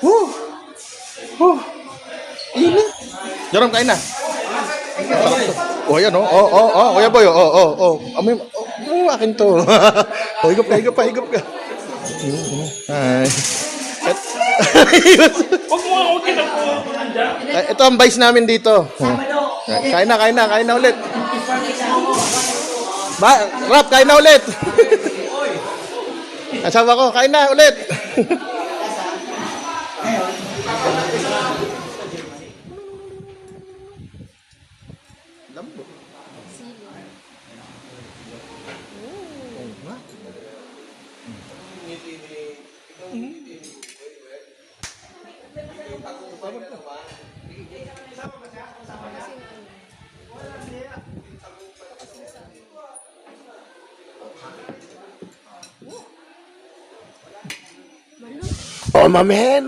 Woo! Woo! Init. Jerome, kain na. Oh, yan, oh. Kuya Boy, Amoy, akin to. Higop ka. Ay. Huwag mo ako kinapunan. Ito ang vice namin dito. Kain na ulit. Rap, kain na ulit. Asawa ko, kain na ulit. Oh, mamen.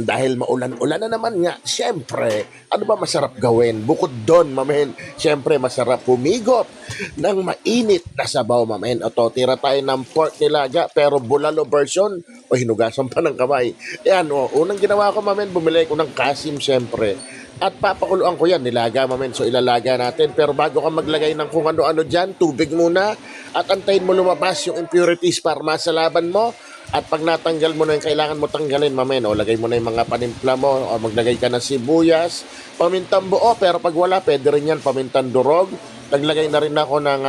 Dahil maulan-ulan na naman nga, syempre, ano ba masarap gawin? Bukod doon, mamen, syempre, masarap humigop ng mainit na sabaw, mamen. O to, tira tayo ng pork nilaga, pero bulalo version, o hinugasan pa ng kamay. Yan, unang ginawa ko, mamen, bumili ko ng kasim, syempre. At papakuluan ko yan, nilaga, mamen. So, ilalaga natin. Pero bago ka maglagay ng kung ano-ano dyan, tubig muna. At antayin mo lumabas yung impurities para masalaban mo. At pag natanggal mo na yung kailangan mo tanggalin, mamen, o lagay mo na yung mga panimpla mo, o maglagay ka ng sibuyas, pamintang buo, pero pag wala, pwede rin yan, pamintang durog. Naglagay na rin ako ng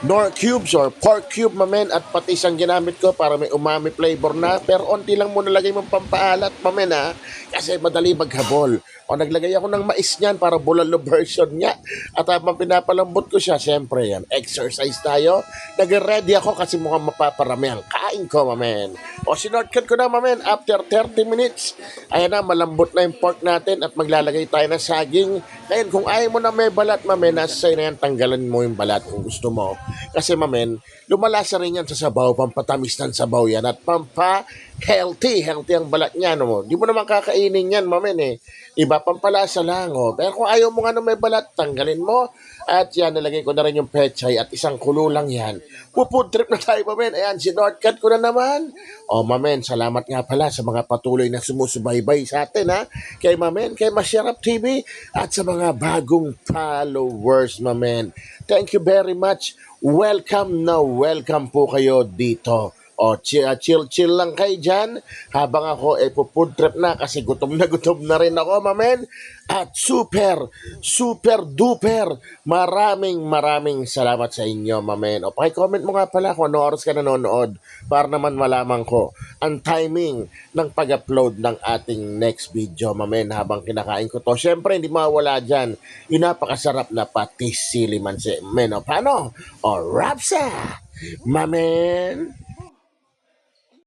nor cubes or pork cube, mamen, at patis ang ginamit ko para may umami flavor na, pero onti lang muna lagay mong pampaalat, mamen, kasi madali maghabol. O naglagay ako ng mais niyan para bulalo version niya. At habang pinapalambot ko siya, syempre yan, exercise tayo. Nag-ready ako kasi mukhang mapaparami ang kain ko, mamen. O sinortcut ko na, mamen, after 30 minutes. Ayan na, malambot na yung pork natin at maglalagay tayo ng saging. Ngayon, kung ayaw mo na may balat, mamen, nasa sa'yo na yan, tanggalan mo yung balat kung gusto mo. Kasi, mamen, lumalasa rin yan sa sabaw, pampatamis ng sabaw yan at healthy ang balat niya, no? Di mo naman kakainin yan, mamen, Iba pampalasa lang, Pero kung ayaw mo nga na may balat, tanggalin mo. At yan, nalagay ko na rin yung pechay at isang kulo lang yan. Food trip na tayo, mamen. Ayan, sinortcut ko na naman. Mamen, salamat nga pala sa mga patuloy na sumusubaybay sa atin, Kay mamen, kay Masarap TV, at sa mga bagong followers, mamen. Thank you very much. Welcome po kayo dito. Chill lang kayo dyan habang ako food trip na kasi gutom na rin ako, mamen. At super duper maraming salamat sa inyo, mamen. Paki-comment mo nga pala kung ano oras ka nanonood para naman malaman ko ang timing ng pag-upload ng ating next video, mamen, habang kinakain ko to. Syempre, hindi mawala dyan yung napakasarap na patis sili manse, men. Paano? Rapsa, mamen.